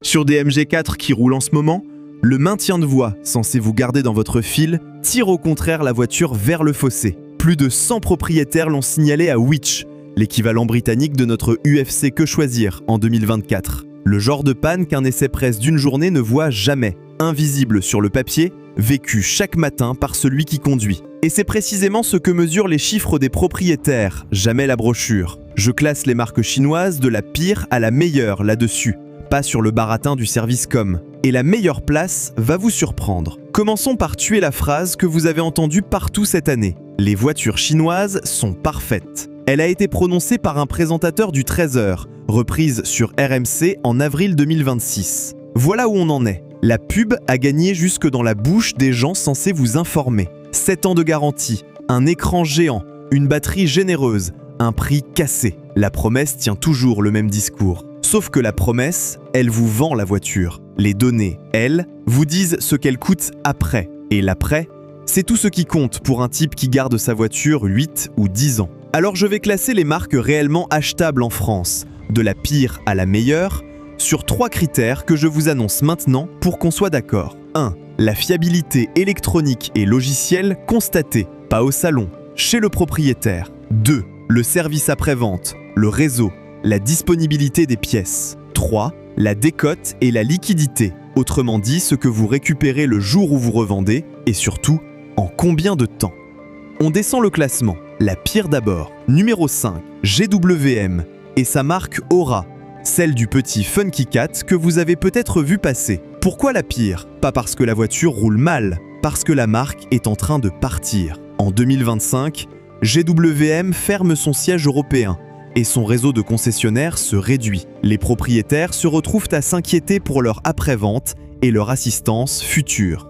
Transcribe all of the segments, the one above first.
Sur des MG4 qui roulent en ce moment, le maintien de voie, censé vous garder dans votre file, tire au contraire la voiture vers le fossé. Plus de 100 propriétaires l'ont signalé à Which, l'équivalent britannique de notre UFC Que Choisir en 2024. Le genre de panne qu'un essai presse d'une journée ne voit jamais, invisible sur le papier, vécu chaque matin par celui qui conduit. Et c'est précisément ce que mesurent les chiffres des propriétaires, jamais la brochure. Je classe les marques chinoises de la pire à la meilleure là-dessus, pas sur le baratin du service com. Et la meilleure place va vous surprendre. Commençons par tuer la phrase que vous avez entendue partout cette année. Les voitures chinoises sont parfaites. Elle a été prononcée par un présentateur du 13h, reprise sur RMC en avril 2026. Voilà où on en est. La pub a gagné jusque dans la bouche des gens censés vous informer. 7 ans de garantie, un écran géant, une batterie généreuse, un prix cassé. La promesse tient toujours le même discours. Sauf que la promesse, elle vous vend la voiture. Les données, elles, vous disent ce qu'elle coûte après. Et l'après, c'est tout ce qui compte pour un type qui garde sa voiture 8 ou 10 ans. Alors je vais classer les marques réellement achetables en France, de la pire à la meilleure, sur 3 critères que je vous annonce maintenant pour qu'on soit d'accord. 1. La fiabilité électronique et logicielle constatée, pas au salon, chez le propriétaire. 2. Le service après-vente, le réseau, la disponibilité des pièces. 3. La décote et la liquidité, autrement dit ce que vous récupérez le jour où vous revendez, et surtout, en combien de temps. On descend le classement. La pire d'abord. Numéro 5, GWM, et sa marque Aura, celle du petit Funky Cat que vous avez peut-être vu passer. Pourquoi la pire? Pas parce que la voiture roule mal, parce que la marque est en train de partir. En 2025, GWM ferme son siège européen et son réseau de concessionnaires se réduit. Les propriétaires se retrouvent à s'inquiéter pour leur après-vente et leur assistance future.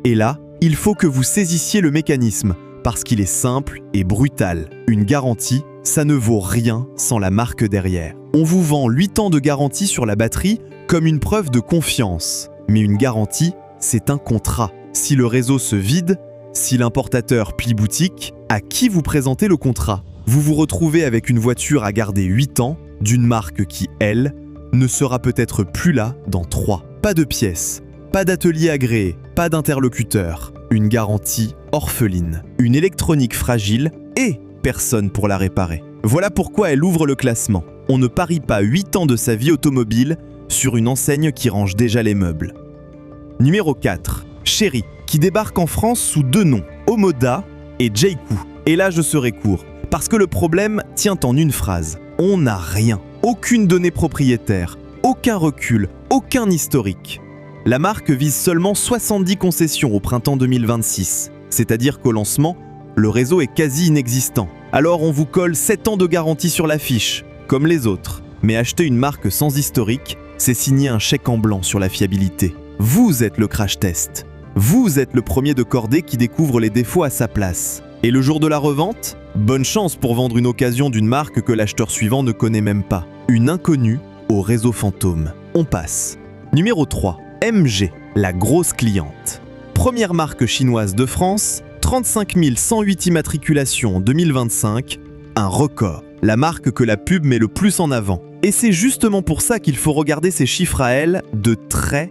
Et là, il faut que vous saisissiez le mécanisme, parce qu'il est simple et brutal. Une garantie, ça ne vaut rien sans la marque derrière. On vous vend 8 ans de garantie sur la batterie comme une preuve de confiance. Mais une garantie, c'est un contrat. Si le réseau se vide, si l'importateur plie boutique, à qui vous présentez le contrat? Vous vous retrouvez avec une voiture à garder 8 ans, d'une marque qui, elle, ne sera peut-être plus là dans 3. Pas de pièces, pas d'atelier agréé, pas d'interlocuteur. Une garantie orpheline, une électronique fragile et personne pour la réparer. Voilà pourquoi elle ouvre le classement. On ne parie pas 8 ans de sa vie automobile sur une enseigne qui range déjà les meubles. Numéro 4, Chery, qui débarque en France sous 2 noms, Omoda et Jayco. Et là je serai court, parce que le problème tient en une phrase. On n'a rien, aucune donnée propriétaire, aucun recul, aucun historique. La marque vise seulement 70 concessions au printemps 2026, c'est-à-dire qu'au lancement, le réseau est quasi inexistant. Alors on vous colle 7 ans de garantie sur l'affiche, comme les autres. Mais acheter une marque sans historique, c'est signer un chèque en blanc sur la fiabilité. Vous êtes le crash test. Vous êtes le premier de cordée qui découvre les défauts à sa place. Et le jour de la revente, bonne chance pour vendre une occasion d'une marque que l'acheteur suivant ne connaît même pas. Une inconnue au réseau fantôme. On passe. Numéro 3. MG, la grosse cliente. Première marque chinoise de France, 35 108 immatriculations en 2025, un record. La marque que la pub met le plus en avant. Et c'est justement pour ça qu'il faut regarder ces chiffres à elle de très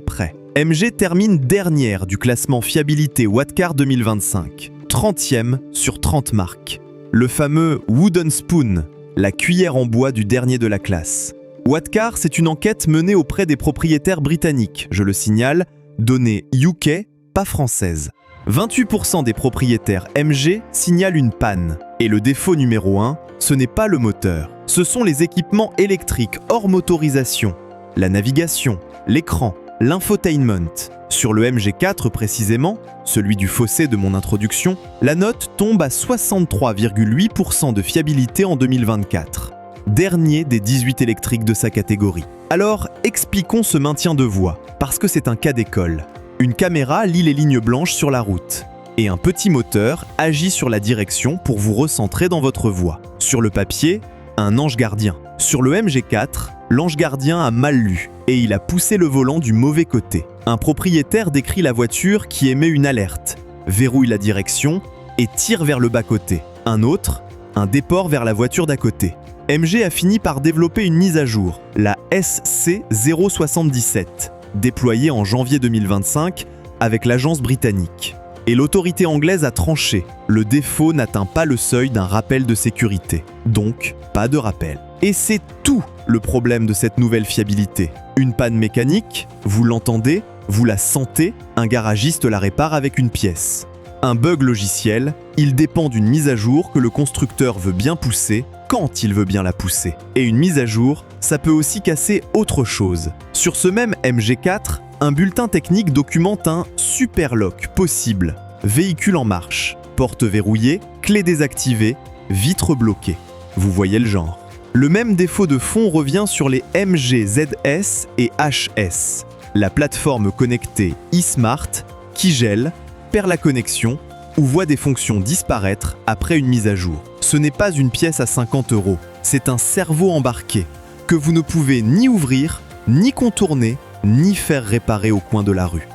près. MG termine dernière du classement fiabilité Wattcar 2025, 30e sur 30 marques. Le fameux Wooden Spoon, la cuillère en bois du dernier de la classe. Wattcar, c'est une enquête menée auprès des propriétaires britanniques, je le signale, données UK, pas françaises. 28% des propriétaires MG signalent une panne. Et le défaut numéro 1, ce n'est pas le moteur. Ce sont les équipements électriques hors motorisation, la navigation, l'écran, l'infotainment. Sur le MG4 précisément, celui du fossé de mon introduction, la note tombe à 63,8% de fiabilité en 2024. Dernier des 18 électriques de sa catégorie. Alors, expliquons ce maintien de voie, parce que c'est un cas d'école. Une caméra lit les lignes blanches sur la route, et un petit moteur agit sur la direction pour vous recentrer dans votre voie. Sur le papier, un ange gardien. Sur le MG4, l'ange gardien a mal lu, et il a poussé le volant du mauvais côté. Un propriétaire décrit la voiture qui émet une alerte, verrouille la direction et tire vers le bas-côté. Un autre, un déport vers la voiture d'à côté. MG a fini par développer une mise à jour, la SC077, déployée en janvier 2025 avec l'agence britannique. Et l'autorité anglaise a tranché, le défaut n'atteint pas le seuil d'un rappel de sécurité, donc pas de rappel. Et c'est tout le problème de cette nouvelle fiabilité. Une panne mécanique, vous l'entendez, vous la sentez, un garagiste la répare avec une pièce. Un bug logiciel, il dépend d'une mise à jour que le constructeur veut bien pousser, quand il veut bien la pousser. Et une mise à jour, ça peut aussi casser autre chose. Sur ce même MG4, un bulletin technique documente un superlock possible. Véhicule en marche, porte verrouillée, clé désactivée, vitre bloquée. Vous voyez le genre. Le même défaut de fond revient sur les MG ZS et HS. La plateforme connectée eSmart qui gèle, perd la connexion ou voit des fonctions disparaître après une mise à jour. Ce n'est pas une pièce à 50 €, c'est un cerveau embarqué que vous ne pouvez ni ouvrir, ni contourner, ni faire réparer au coin de la rue.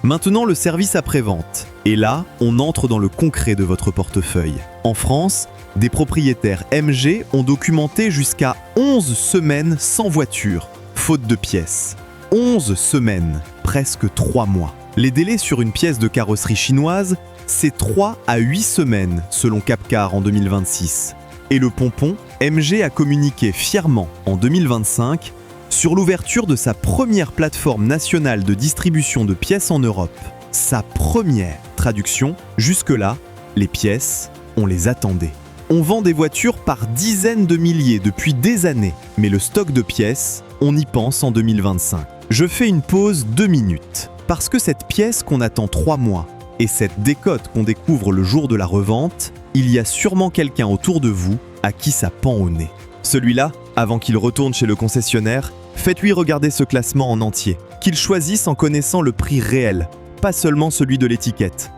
Maintenant, le service après-vente. Et là, on entre dans le concret de votre portefeuille. En France, des propriétaires MG ont documenté jusqu'à 11 semaines sans voiture, faute de pièces. 11 semaines, presque 3 mois. Les délais sur une pièce de carrosserie chinoise, c'est 3 à 8 semaines, selon Capcar en 2026. Et le pompon, MG a communiqué fièrement en 2025 sur l'ouverture de sa première plateforme nationale de distribution de pièces en Europe. Sa première traduction, jusque-là, les pièces, on les attendait. On vend des voitures par dizaines de milliers depuis des années, mais le stock de pièces, on y pense en 2025. Je fais une pause 2 minutes, parce que cette pièce qu'on attend 3 mois, et cette décote qu'on découvre le jour de la revente, il y a sûrement quelqu'un autour de vous à qui ça pend au nez. Celui-là, avant qu'il retourne chez le concessionnaire, faites-lui regarder ce classement en entier, qu'il choisisse en connaissant le prix réel, pas seulement celui de l'étiquette.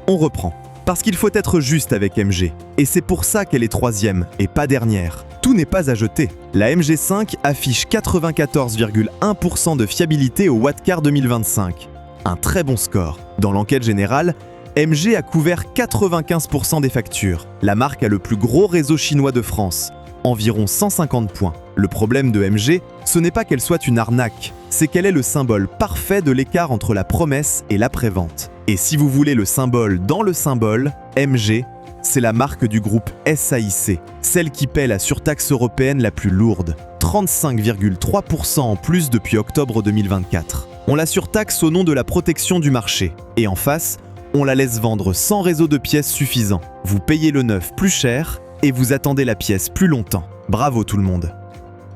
On reprend. Parce qu'il faut être juste avec MG, et c'est pour ça qu'elle est 3e et pas dernière. Tout n'est pas à jeter. La MG5 affiche 94,1% de fiabilité au Wattcar 2025. Un très bon score. Dans l'enquête générale, MG a couvert 95% des factures. La marque a le plus gros réseau chinois de France, environ 150 points. Le problème de MG, ce n'est pas qu'elle soit une arnaque, c'est qu'elle est le symbole parfait de l'écart entre la promesse et l'après-vente. Et si vous voulez le symbole dans le symbole, MG, c'est la marque du groupe SAIC, celle qui paie la surtaxe européenne la plus lourde, 35,3% en plus depuis octobre 2024. On la surtaxe au nom de la protection du marché, et en face, on la laisse vendre sans réseau de pièces suffisant. Vous payez le neuf plus cher, et vous attendez la pièce plus longtemps. Bravo tout le monde.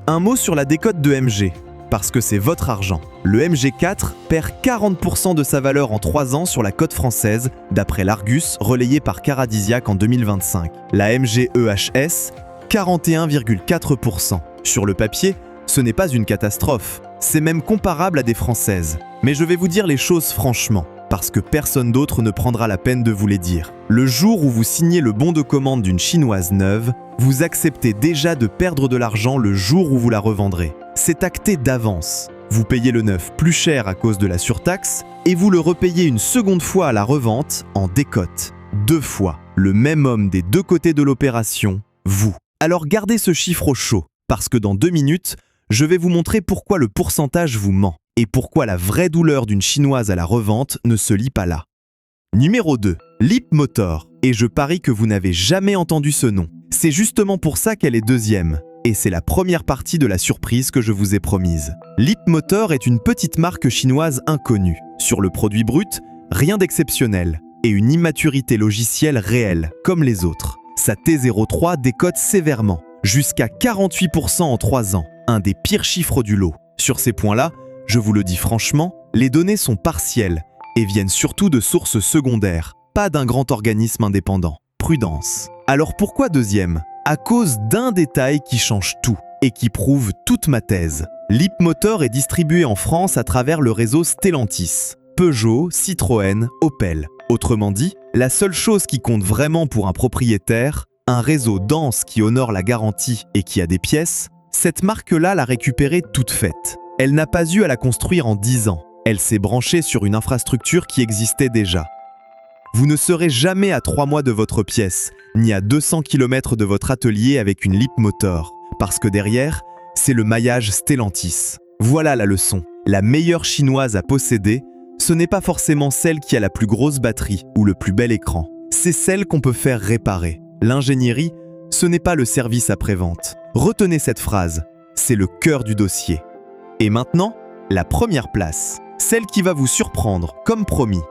Un mot sur la décote de MG, parce que c'est votre argent. Le MG4 perd 40% de sa valeur en 3 ans sur la cote française, d'après l'Argus, relayé par Caradisiac en 2025. La MG EHS, 41,4%. Sur le papier, ce n'est pas une catastrophe, c'est même comparable à des françaises. Mais je vais vous dire les choses franchement, parce que personne d'autre ne prendra la peine de vous les dire. Le jour où vous signez le bon de commande d'une chinoise neuve, vous acceptez déjà de perdre de l'argent le jour où vous la revendrez. C'est acté d'avance. Vous payez le neuf plus cher à cause de la surtaxe et vous le repayez une seconde fois à la revente en décote. 2 fois. Le même homme des 2 côtés de l'opération, vous. Alors gardez ce chiffre au chaud, parce que dans 2 minutes, je vais vous montrer pourquoi le pourcentage vous ment et pourquoi la vraie douleur d'une chinoise à la revente ne se lit pas là. Numéro 2. Leapmotor. Et je parie que vous n'avez jamais entendu ce nom. C'est justement pour ça qu'elle est 2e. Et c'est la première partie de la surprise que je vous ai promise. Leapmotor est une petite marque chinoise inconnue. Sur le produit brut, rien d'exceptionnel. Et une immaturité logicielle réelle, comme les autres. Sa T03 décote sévèrement, jusqu'à 48% en 3 ans. Un des pires chiffres du lot. Sur ces points-là, je vous le dis franchement, les données sont partielles et viennent surtout de sources secondaires, pas d'un grand organisme indépendant. Prudence. Alors pourquoi 2e ? À cause d'un détail qui change tout et qui prouve toute ma thèse. Leapmotor est distribué en France à travers le réseau Stellantis, Peugeot, Citroën, Opel. Autrement dit, la seule chose qui compte vraiment pour un propriétaire, un réseau dense qui honore la garantie et qui a des pièces, cette marque-là l'a récupérée toute faite. Elle n'a pas eu à la construire en 10 ans. Elle s'est branchée sur une infrastructure qui existait déjà. Vous ne serez jamais à 3 mois de votre pièce, ni à 200 km de votre atelier avec une Leapmotor. Parce que derrière, c'est le maillage Stellantis. Voilà la leçon. La meilleure chinoise à posséder, ce n'est pas forcément celle qui a la plus grosse batterie ou le plus bel écran. C'est celle qu'on peut faire réparer. L'ingénierie, ce n'est pas le service après-vente. Retenez cette phrase, c'est le cœur du dossier. Et maintenant, la première place, celle qui va vous surprendre, comme promis.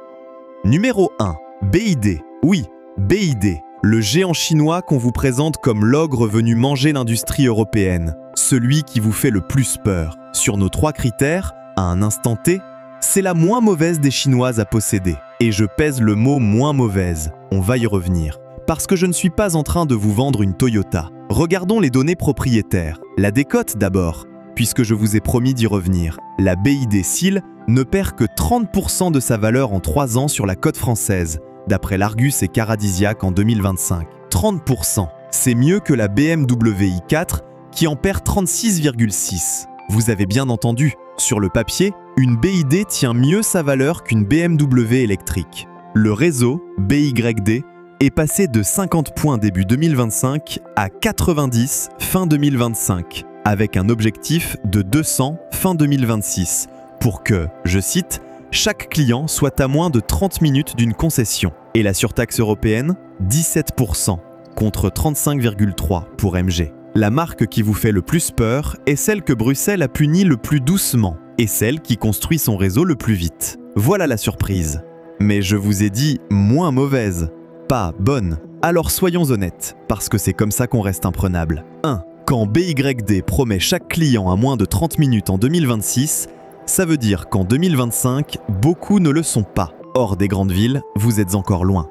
Numéro 1, BYD. Oui, BYD, le géant chinois qu'on vous présente comme l'ogre venu manger l'industrie européenne, celui qui vous fait le plus peur. Sur nos 3 critères, à un instant T, c'est la moins mauvaise des chinoises à posséder. Et je pèse le mot moins mauvaise, on va y revenir. Parce que je ne suis pas en train de vous vendre une Toyota. Regardons les données propriétaires. La décote d'abord, puisque je vous ai promis d'y revenir. La BYD Seal ne perd que 30% de sa valeur en 3 ans sur la cote française, d'après l'Argus et Caradisiac en 2025. 30%, c'est mieux que la BMW i4 qui en perd 36,6%. Vous avez bien entendu, sur le papier, une BYD tient mieux sa valeur qu'une BMW électrique. Le réseau, BYD, est passé de 50 points début 2025 à 90 fin 2025, avec un objectif de 200 fin 2026, pour que, je cite, chaque client soit à moins de 30 minutes d'une concession. Et la surtaxe européenne, 17%, contre 35,3% pour MG. La marque qui vous fait le plus peur est celle que Bruxelles a punie le plus doucement, et celle qui construit son réseau le plus vite. Voilà la surprise. Mais je vous ai dit moins mauvaise, pas bonne. Alors soyons honnêtes, parce que c'est comme ça qu'on reste imprenable. 1. Quand BYD promet chaque client à moins de 30 minutes en 2026, ça veut dire qu'en 2025, beaucoup ne le sont pas. Hors des grandes villes, vous êtes encore loin.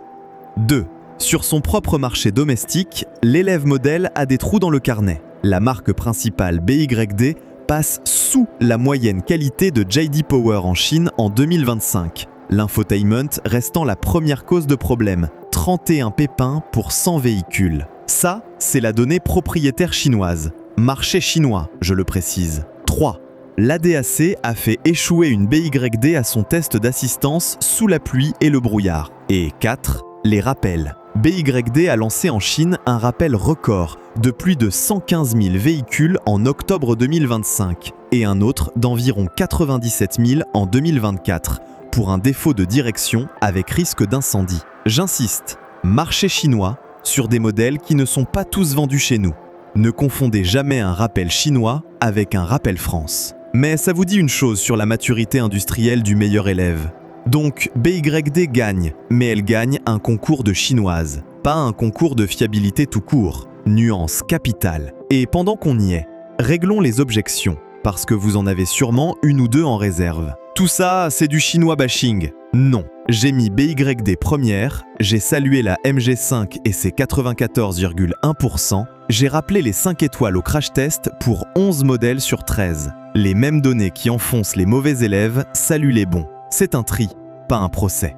2. Sur son propre marché domestique, l'élève modèle a des trous dans le carnet. La marque principale BYD passe sous la moyenne qualité de JD Power en Chine en 2025. L'infotainment restant la première cause de problème. 31 pépins pour 100 véhicules. Ça, c'est la donnée propriétaire chinoise. Marché chinois, je le précise. 3. L'ADAC a fait échouer une BYD à son test d'assistance sous la pluie et le brouillard. Et 4. Les rappels. BYD a lancé en Chine un rappel record de plus de 115 000 véhicules en octobre 2025 et un autre d'environ 97 000 en 2024 pour un défaut de direction avec risque d'incendie. J'insiste, marché chinois sur des modèles qui ne sont pas tous vendus chez nous. Ne confondez jamais un rappel chinois avec un rappel France. Mais ça vous dit une chose sur la maturité industrielle du meilleur élève. Donc BYD gagne, mais elle gagne un concours de chinoise, pas un concours de fiabilité tout court. Nuance capitale. Et pendant qu'on y est, réglons les objections, parce que vous en avez sûrement une ou deux en réserve. Tout ça, c'est du chinois bashing. Non, j'ai mis BYD première, j'ai salué la MG5 et ses 94,1%, j'ai rappelé les 5 étoiles au crash test pour 11 modèles sur 13. Les mêmes données qui enfoncent les mauvais élèves saluent les bons. C'est un tri, pas un procès.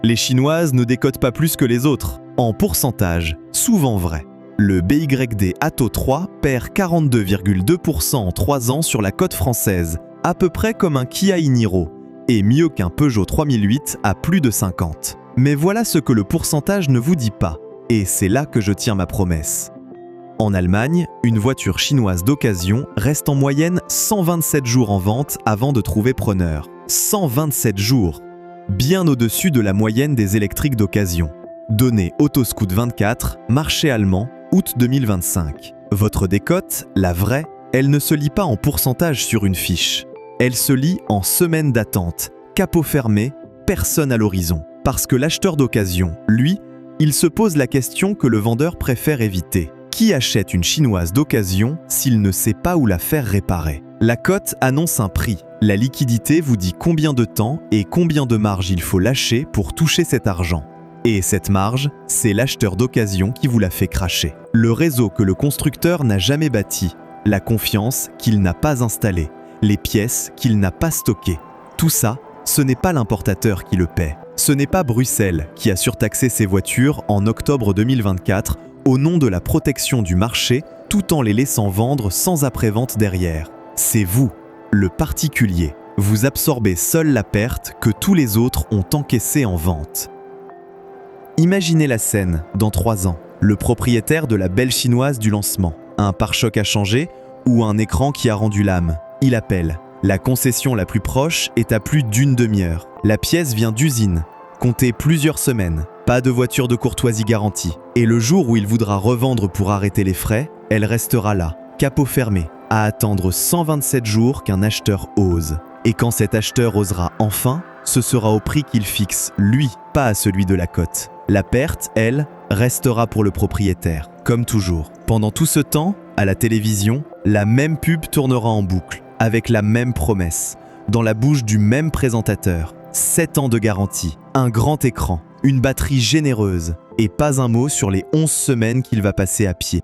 Les chinoises ne décotent pas plus que les autres, en pourcentage, souvent vrai. Le BYD Atto 3 perd 42,2% en 3 ans sur la cote française, à peu près comme un Kia e-Niro, et mieux qu'un Peugeot 3008 à plus de 50. Mais voilà ce que le pourcentage ne vous dit pas, et c'est là que je tiens ma promesse. En Allemagne, une voiture chinoise d'occasion reste en moyenne 127 jours en vente avant de trouver preneur. 127 jours, bien au-dessus de la moyenne des électriques d'occasion. Données Autoscout 24, marché allemand, août 2025. Votre décote, la vraie, elle ne se lit pas en pourcentage sur une fiche. Elle se lit en semaines d'attente, capot fermé, personne à l'horizon. Parce que l'acheteur d'occasion, lui, il se pose la question que le vendeur préfère éviter. Qui achète une chinoise d'occasion s'il ne sait pas où la faire réparer? La cote annonce un prix. La liquidité vous dit combien de temps et combien de marge il faut lâcher pour toucher cet argent. Et cette marge, c'est l'acheteur d'occasion qui vous la fait cracher. Le réseau que le constructeur n'a jamais bâti, la confiance qu'il n'a pas installée, les pièces qu'il n'a pas stockées. Tout ça, ce n'est pas l'importateur qui le paie. Ce n'est pas Bruxelles qui a surtaxé ses voitures en octobre 2024 au nom de la protection du marché tout en les laissant vendre sans après-vente derrière. C'est vous, le particulier. Vous absorbez seul la perte que tous les autres ont encaissée en vente. Imaginez la scène, dans 3 ans. Le propriétaire de la belle chinoise du lancement. un pare-choc à changer ou un écran qui a rendu l'âme. Il appelle. La concession la plus proche est à plus d'une demi-heure. La pièce vient d'usine. Comptez plusieurs semaines. Pas de voiture de courtoisie garantie. Et le jour où il voudra revendre pour arrêter les frais, elle restera là, capot fermé, à attendre 127 jours qu'un acheteur ose. Et quand cet acheteur osera enfin, ce sera au prix qu'il fixe, lui, pas à celui de la cote. La perte, elle, restera pour le propriétaire, comme toujours. Pendant tout ce temps, à la télévision, la même pub tournera en boucle, avec la même promesse, dans la bouche du même présentateur. 7 ans de garantie, un grand écran, une batterie généreuse, et pas un mot sur les 11 semaines qu'il va passer à pied.